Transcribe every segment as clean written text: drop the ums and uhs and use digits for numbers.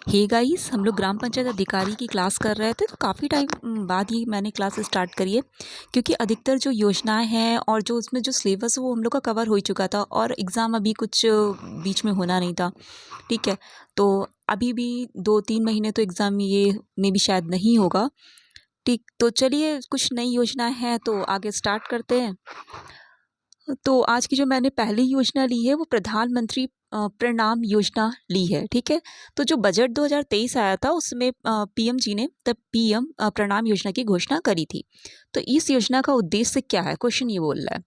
Hey guys, हम लोग ग्राम पंचायत अधिकारी की क्लास कर रहे थे तो काफ़ी टाइम बाद ही मैंने क्लास स्टार्ट करी है, क्योंकि अधिकतर जो योजनाएं हैं और जो उसमें जो सिलेबस है वो हम लोग का कवर हो ही चुका था और एग्ज़ाम अभी कुछ बीच में होना नहीं था। ठीक है, तो अभी भी 2-3 महीने तो एग्ज़ाम ये में भी शायद नहीं होगा। ठीक, तो चलिए कुछ नई योजना है तो आगे स्टार्ट करते हैं। तो आज की जो मैंने पहली योजना ली है वो प्रधानमंत्री प्रणाम योजना ली है। ठीक है, तो जो बजट 2023 आया था उसमें पीएम जी ने तब पीएम प्रणाम योजना की घोषणा करी थी। तो इस योजना का उद्देश्य क्या है, क्वेश्चन ये बोल रहा है।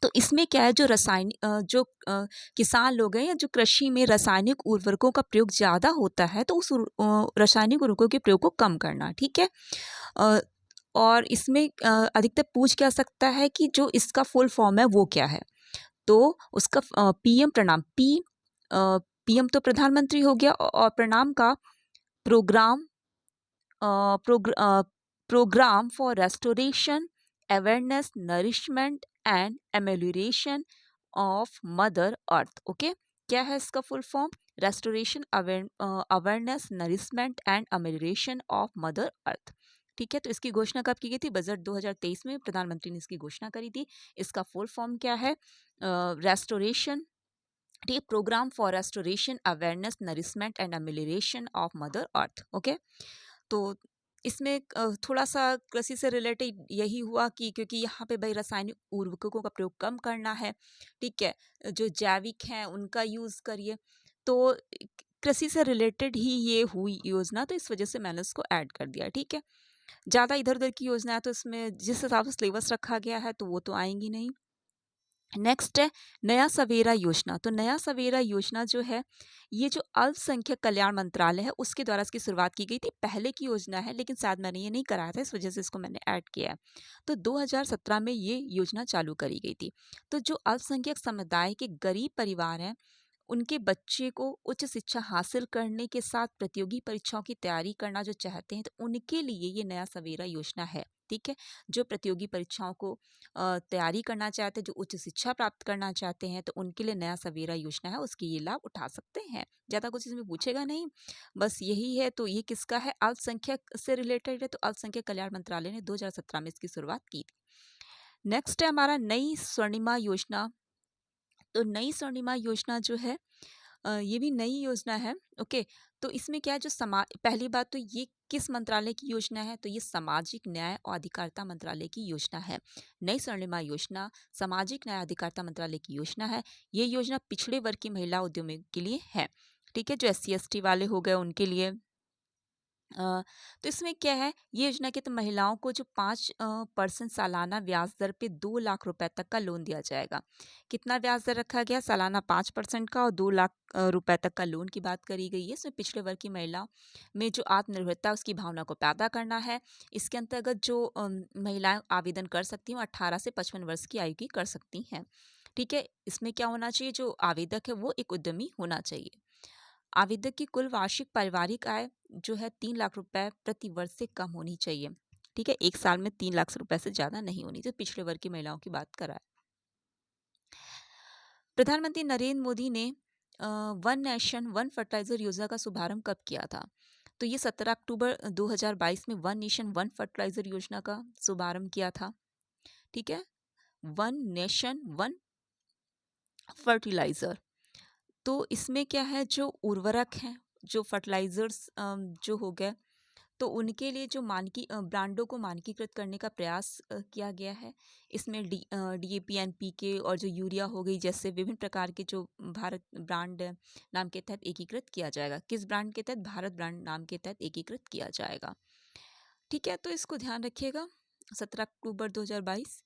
तो इसमें क्या है, जो किसान लोग हैं या जो कृषि में रासायनिक उर्वरकों का प्रयोग ज़्यादा होता है तो उस रासायनिक उर्वरकों के प्रयोग को कम करना। ठीक है, अ, और इसमें अधिकतर पूछ क्या सकता है कि जो इसका फुल फॉर्म है वो क्या है। तो उसका पीएम प्रणाम पीएम तो प्रधानमंत्री हो गया और प्रणाम का program program for restoration awareness nourishment and amelioration of mother earth. Okay, क्या है इसका full form? Restoration awareness nourishment and amelioration of mother earth. ठीक है, तो इसकी घोषणा कब की गई थी? बजट 2023 में प्रधानमंत्री ने इसकी घोषणा करी थी। इसका फुल फॉर्म क्या है? रेस्टोरेशन, ठीक है, program for restoration awareness nourishment and amelioration of mother earth. Okay, तो इसमें थोड़ा सा कृषि से रिलेटेड यही हुआ कि क्योंकि यहाँ पे भाई रासायनिक उर्वरकों का प्रयोग कम करना है। ठीक है, जो जैविक हैं उनका यूज़ करिए। तो कृषि से रिलेटेड ही ये हुई योजना, तो इस वजह से मैंने उसको ऐड कर दिया। ठीक है, ज़्यादा इधर उधर की योजना है तो इसमें जिस हिसाब से सिलेबस रखा गया है तो वो तो आएंगी नहीं। नेक्स्ट है नया सवेरा योजना। तो नया सवेरा योजना जो है, ये जो अल्पसंख्यक कल्याण मंत्रालय है उसके द्वारा इसकी शुरुआत की गई थी। पहले की योजना है लेकिन शायद मैंने ये नहीं कराया था, इस वजह से इसको मैंने ऐड किया है। तो 2017 में ये योजना चालू करी गई थी। तो जो अल्पसंख्यक समुदाय के गरीब परिवार हैं उनके बच्चे को उच्च शिक्षा हासिल करने के साथ प्रतियोगी परीक्षाओं की तैयारी करना जो चाहते हैं, तो उनके लिए ये नया सवेरा योजना है। ठीक है, जो प्रतियोगी परीक्षाओं को तैयारी करना चाहते हैं, जो उच्च शिक्षा प्राप्त करना चाहते हैं, तो उनके लिए नया सवेरा योजना है, उसकी ये लाभ उठा सकते हैं। ज़्यादा कुछ इसमें पूछेगा नहीं, बस यही है। तो ये किसका है? अल्पसंख्यक से रिलेटेड है, तो अल्पसंख्यक कल्याण मंत्रालय ने 2017 में इसकी शुरुआत की थी। नेक्स्ट है हमारा नई स्वर्णिमा योजना। तो नई स्वर्णिमा योजना जो है, ये भी नई योजना है। ओके, तो इसमें क्या है, जो पहली बात तो ये किस मंत्रालय की योजना है? तो ये सामाजिक न्याय और अधिकारिता मंत्रालय की योजना है। नई स्वर्णिमा योजना सामाजिक न्याय अधिकारिता मंत्रालय की योजना है। ये योजना पिछड़े वर्ग की महिला उद्यमियों के लिए है। ठीक है, जो SC ST वाले हो गए उनके लिए। तो इसमें क्या है, ये योजना के तो महिलाओं को जो 5% सालाना ब्याज दर पे 2 लाख रुपए तक का लोन दिया जाएगा। कितना ब्याज दर रखा गया? सालाना 5% का और 2 लाख रुपए तक का लोन की बात करी गई है। इसमें पिछड़े वर्ग की महिलाओं में जो आत्मनिर्भरता उसकी भावना को पैदा करना है। इसके अंतर्गत जो महिलाएं आवेदन कर सकती हैं 18 से 55 वर्ष की आयु की कर सकती हैं। ठीक है, इसमें क्या होना चाहिए, जो आवेदक है वो एक उद्यमी होना चाहिए। आवेदक की कुल वार्षिक पारिवारिक आय जो है 3 लाख रुपए प्रति वर्ष से कम होनी चाहिए। ठीक है, एक साल में 3 लाख रुपए से ज़्यादा नहीं होनी चाहिए। पिछड़े वर्ग की महिलाओं की बात कराए। प्रधानमंत्री नरेंद्र मोदी ने वन नेशन वन फर्टिलाइजर योजना का शुभारंभ कब किया था? तो ये 17 अक्टूबर 2022 में वन नेशन वन फर्टिलाइजर योजना का शुभारंभ किया था। ठीक है, वन नेशन वन फर्टिलाइजर। तो इसमें क्या है, जो उर्वरक हैं, जो फर्टिलाइजर्स जो हो गए, तो उनके लिए जो ब्रांडों को मानकीकृत करने का प्रयास किया गया है। इसमें DAP NPK और जो यूरिया हो गई जैसे विभिन्न प्रकार के जो भारत ब्रांड नाम के तहत एकीकृत किया जाएगा। किस ब्रांड के तहत? भारत ब्रांड नाम के तहत एकीकृत किया जाएगा। ठीक है, तो इसको ध्यान रखिएगा। 17 अक्टूबर 2022।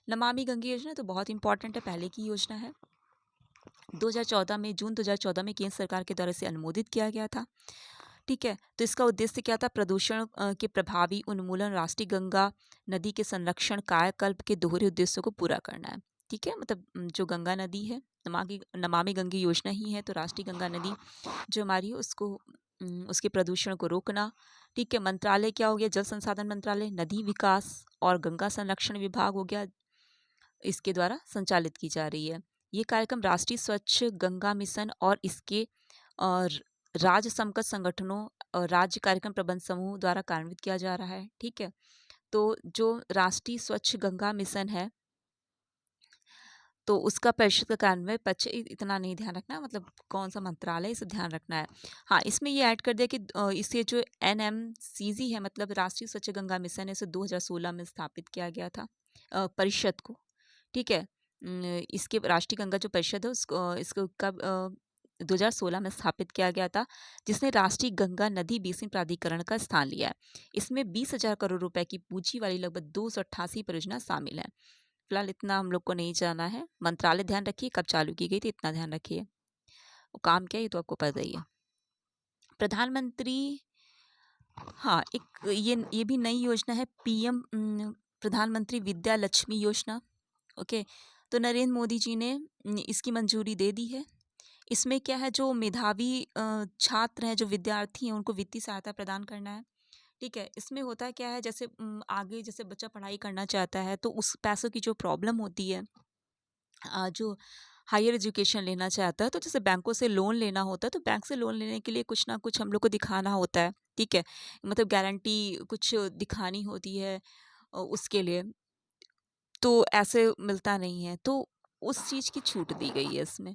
नमामि गंगे योजना तो बहुत इंपॉर्टेंट है, पहले की योजना है। 2014 में, जून 2014 में केंद्र सरकार के द्वारा इसे अनुमोदित किया गया था। ठीक है, तो इसका उद्देश्य क्या था? प्रदूषण के प्रभावी उन्मूलन, राष्ट्रीय गंगा नदी के संरक्षण, कायाकल्प के दोहरे उद्देश्यों को पूरा करना है। ठीक है, मतलब जो गंगा नदी है, नमामि गंगे योजना ही है, तो राष्ट्रीय गंगा नदी जो हमारी है उसको उसके प्रदूषण को रोकना। ठीक है, मंत्रालय क्या हो गया? जल संसाधन मंत्रालय, नदी विकास और गंगा संरक्षण विभाग हो गया, इसके द्वारा संचालित की जा रही है। ये कार्यक्रम राष्ट्रीय स्वच्छ गंगा मिशन और इसके और राज्य समकक्ष संगठनों और राज्य कार्यक्रम प्रबंध समूह द्वारा कार्यान्वित किया जा रहा है। ठीक है, तो जो राष्ट्रीय स्वच्छ गंगा मिशन है, तो उसका परिषद का कार्यान्वयन पक्ष इतना नहीं ध्यान रखना, मतलब कौन सा मंत्रालय, इसे ध्यान रखना है। हाँ, इसमें ये ऐड कर दिया कि इसे जो एनएमसीजी है, मतलब राष्ट्रीय स्वच्छ गंगा मिशन है, इसे 2016 में स्थापित किया गया था परिषद को। ठीक है, इसके राष्ट्रीय गंगा जो परिषद है उसको इसको कब 2016 में स्थापित किया गया था, जिसने राष्ट्रीय गंगा नदी बेसिन प्राधिकरण का स्थान लिया है। इसमें 20,000 करोड़ रुपए की पूंजी वाली लगभग 288 परियोजना शामिल है। फिलहाल इतना हम लोग को नहीं जाना है। मंत्रालय ध्यान रखिए कब चालू की गई थी, इतना ध्यान रखिए। वो काम क्या है ये तो आपको पता ही है। प्रधानमंत्री, हाँ, एक ये भी नई योजना है, पीएम प्रधानमंत्री विद्या लक्ष्मी योजना। ओके, तो नरेंद्र मोदी जी ने इसकी मंजूरी दे दी है। इसमें क्या है, जो मेधावी छात्र हैं, जो विद्यार्थी हैं, उनको वित्तीय सहायता प्रदान करना है। ठीक है, इसमें होता है क्या है, जैसे आगे जैसे बच्चा पढ़ाई करना चाहता है तो उस पैसों की जो प्रॉब्लम होती है, जो हायर एजुकेशन लेना चाहता है, तो जैसे बैंकों से लोन लेना होता है, तो बैंक से लोन लेने के लिए कुछ ना कुछ हम लोग को दिखाना होता है। ठीक है, मतलब गारंटी कुछ दिखानी होती है उसके लिए, तो ऐसे मिलता नहीं है, तो उस चीज़ की छूट दी गई है इसमें।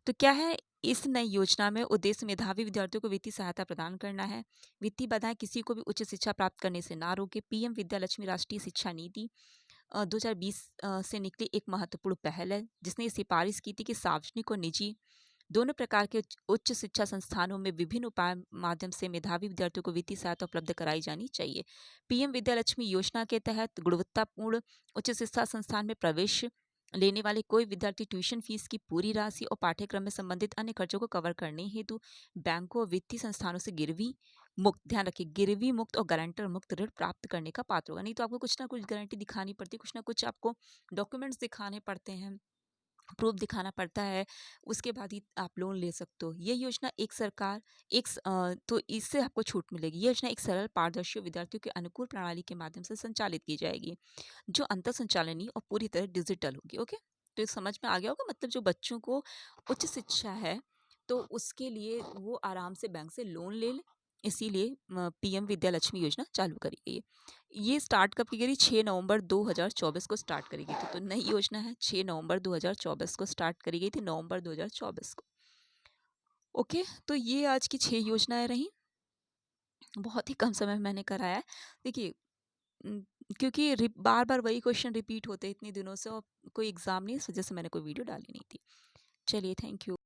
तो क्या है, इस नई योजना में उद्देश्य मेधावी विद्यार्थियों को वित्तीय सहायता प्रदान करना है। वित्तीय बाधाएं किसी को भी उच्च शिक्षा प्राप्त करने से ना रोके। पीएम विद्या लक्ष्मी राष्ट्रीय शिक्षा नीति 2020 से निकली एक महत्वपूर्ण पहल है, जिसने ये सिफारिश की थी कि सार्वजनिक और निजी दोनों प्रकार के उच्च शिक्षा संस्थानों में विभिन्न उपाय माध्यम से मेधावी विद्यार्थियों को वित्तीय सहायता उपलब्ध कराई जानी चाहिए। पीएम विद्या लक्ष्मी योजना के तहत गुणवत्तापूर्ण उच्च शिक्षा संस्थान में प्रवेश लेने वाले कोई विद्यार्थी ट्यूशन फीस की पूरी राशि और पाठ्यक्रम में संबंधित अन्य खर्चों को कवर करने हेतु बैंकों और वित्तीय संस्थानों से गिरवी मुक्त, ध्यान रखिए, गिरवी मुक्त और गारंटर मुक्त ऋण प्राप्त करने का पात्र होगा। नहीं तो आपको कुछ ना कुछ गारंटी दिखानी पड़ती है, कुछ ना कुछ आपको डॉक्यूमेंट्स दिखाने पड़ते हैं, प्रूफ दिखाना पड़ता है, उसके बाद ही आप लोन ले सकते हो। ये योजना एक सरकार तो इससे आपको छूट मिलेगी। ये योजना एक सरल, पारदर्शी और विद्यार्थियों के अनुकूल प्रणाली के माध्यम से संचालित की जाएगी, जो अंतर संचालनीय और पूरी तरह डिजिटल होगी। ओके, तो ये समझ में आ गया होगा, मतलब जो बच्चों को उच्च शिक्षा है, तो उसके लिए वो आराम से बैंक से लोन ले ले, इसीलिए पीएम विद्या लक्ष्मी योजना चालू करी गई है। ये स्टार्ट कब की गई? 6 नवंबर 2024 को स्टार्ट करी गई थी। तो नई योजना है, 6 नवंबर 2024 को स्टार्ट करी गई थी, नवंबर 2024 को। ओके, तो ये आज की 6 योजनाएं रहीं। बहुत ही कम समय में मैंने कराया है। देखिए, उम, क्योंकि बार-बार वही क्वेश्चन रिपीट होते हैं इतने दिनों से, और कोई एग्ज़ाम नहीं है, इस वजह से मैंने कोई वीडियो डाली नहीं थी। चलिए, थैंक यू।